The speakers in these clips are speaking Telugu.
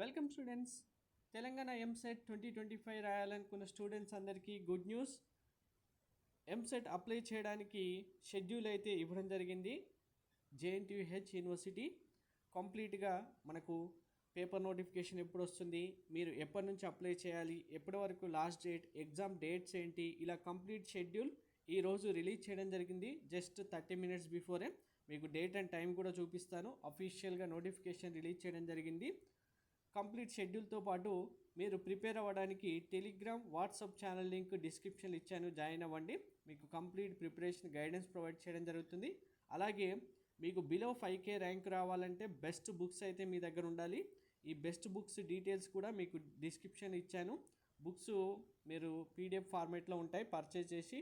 Welcome students. తెలంగాణ ఎంసెట్ 2025 రాయాలనుకున్న స్టూడెంట్స్ అందరికీ గుడ్ న్యూస్. ఎంసెట్ అప్లై చేయడానికి షెడ్యూల్ అయితే ఇవ్వడం జరిగింది. జేఎన్టీయూహెచ్ యూనివర్సిటీ కంప్లీట్గా మనకు పేపర్ నోటిఫికేషన్ ఎప్పుడు వస్తుంది, మీరు ఎప్పటి నుంచి అప్లై చేయాలి, ఎప్పటి వరకు లాస్ట్ డేట్, ఎగ్జామ్ డేట్స్ ఏంటి, ఇలా కంప్లీట్ షెడ్యూల్ ఈరోజు రిలీజ్ చేయడం జరిగింది. జస్ట్ 30 మినిట్స్ బిఫోరే మీకు డేట్ అండ్ టైం కూడా చూపిస్తాను. అఫీషియల్గా నోటిఫికేషన్ రిలీజ్ చేయడం జరిగింది. కంప్లీట్ షెడ్యూల్తో పాటు మీరు ప్రిపేర్ అవ్వడానికి టెలిగ్రామ్, వాట్సాప్ ఛానల్ లింక్ డిస్క్రిప్షన్లో ఇచ్చాను, జాయిన్ అవ్వండి. మీకు కంప్లీట్ ప్రిపరేషన్ గైడెన్స్ ప్రొవైడ్ చేయడం జరుగుతుంది. అలాగే మీకు బిలో 5K ర్యాంక్ రావాలంటే బెస్ట్ బుక్స్ అయితే మీ దగ్గర ఉండాలి. ఈ బెస్ట్ బుక్స్ డీటెయిల్స్ కూడా మీకు డిస్క్రిప్షన్ ఇచ్చాను. బుక్స్ మీరు పీడిఎఫ్ ఫార్మేట్లో ఉంటాయి, పర్చేజ్ చేసి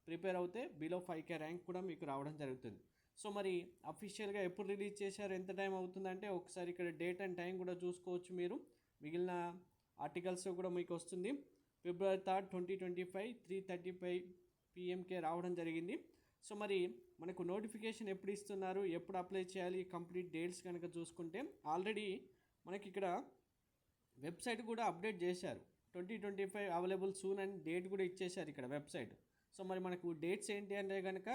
ప్రిపేర్ అవుతే బిలో 5K ర్యాంక్ కూడా మీకు రావడం జరుగుతుంది. సో మరి అఫీషియల్గా ఎప్పుడు రిలీజ్ చేశారు, ఎంత టైం అవుతుందంటే ఒకసారి ఇక్కడ డేట్ అండ్ టైం కూడా చూసుకోవచ్చు. మీరు మిగిలిన ఆర్టికల్స్ కూడా మీకు వస్తుంది. February 3rd, 2025 3:35 PM రావడం జరిగింది. సో మరి మనకు నోటిఫికేషన్ ఎప్పుడు ఇస్తున్నారు, ఎప్పుడు అప్లై చేయాలి, కంప్లీట్ డేట్స్ కనుక చూసుకుంటే ఆల్రెడీ మనకి ఇక్కడ వెబ్సైట్ కూడా అప్డేట్ చేశారు. 2025 అవైలబుల్ సూన్ అని డేట్ కూడా ఇచ్చేశారు ఇక్కడ వెబ్సైట్. సో మరి మనకు డేట్స్ ఏంటి అంటే కనుక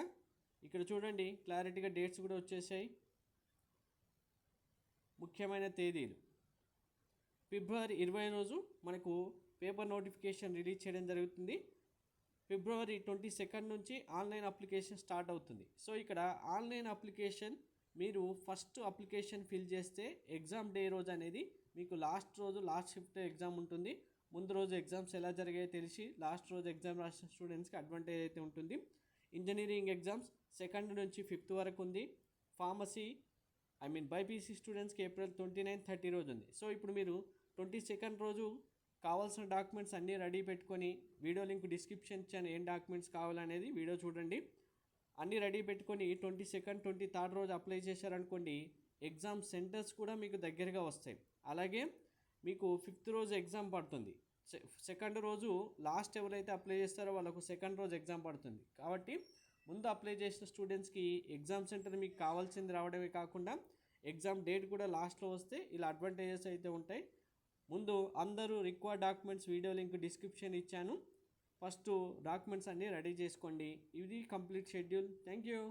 ఇక్కడ చూడండి, క్లారిటీగా డేట్స్ కూడా వచ్చేసాయి. ముఖ్యమైన తేదీలు February 20 రోజు మనకు పేపర్ నోటిఫికేషన్ రిలీజ్ చేయడం జరుగుతుంది. February 22 నుంచి ఆన్లైన్ అప్లికేషన్ స్టార్ట్ అవుతుంది. సో ఇక్కడ ఆన్లైన్ అప్లికేషన్ మీరు ఫస్ట్ అప్లికేషన్ ఫిల్ చేస్తే ఎగ్జామ్ డే రోజు అనేది మీకు లాస్ట్ రోజు, లాస్ట్ షిఫ్ట్ ఎగ్జామ్ ఉంటుంది. ముందు రోజు ఎగ్జామ్స్ ఎలా జరిగాయో తెలిసి లాస్ట్ రోజు ఎగ్జామ్ రాసిన స్టూడెంట్స్కి అడ్వాంటేజ్ అయితే ఉంటుంది. ఇంజనీరింగ్ ఎగ్జామ్స్ 2nd నుంచి 5th వరకు ఉంది. ఫార్మసీ బైపీసీ స్టూడెంట్స్కి April 29, 30 రోజు ఉంది. సో ఇప్పుడు మీరు 22nd రోజు కావాల్సిన డాక్యుమెంట్స్ అన్నీ రెడీ పెట్టుకొని, వీడియో లింక్ డిస్క్రిప్షన్ ఇచ్చాను, ఏం డాక్యుమెంట్స్ కావాలనేది వీడియో చూడండి. అన్నీ రెడీ పెట్టుకొని 22nd, 23rd రోజు అప్లై చేశారనుకోండి, ఎగ్జామ్ సెంటర్స్ కూడా మీకు దగ్గరగా వస్తాయి. అలాగే మీకు 5th రోజు ఎగ్జామ్ పడుతుంది. 2nd రోజు లాస్ట్ ఎవరైతే అప్లై చేస్తారో వాళ్ళకు 2nd రోజు ఎగ్జామ్ పడుతుంది. కాబట్టి ముందు అప్లై చేసిన స్టూడెంట్స్కి ఎగ్జామ్ సెంటర్ మీకు కావాల్సింది రావడమే కాకుండా ఎగ్జామ్ డేట్ కూడా లాస్ట్లో వస్తే ఇలా అడ్వాంటేజెస్ అయితే ఉంటాయి. ముందు అందరూ required documents video link description ఇచ్చాను. ఫస్ట్ డాక్యుమెంట్స్ అన్నీ రెడీ చేసుకోండి. ఇది కంప్లీట్ షెడ్యూల్. Thank you.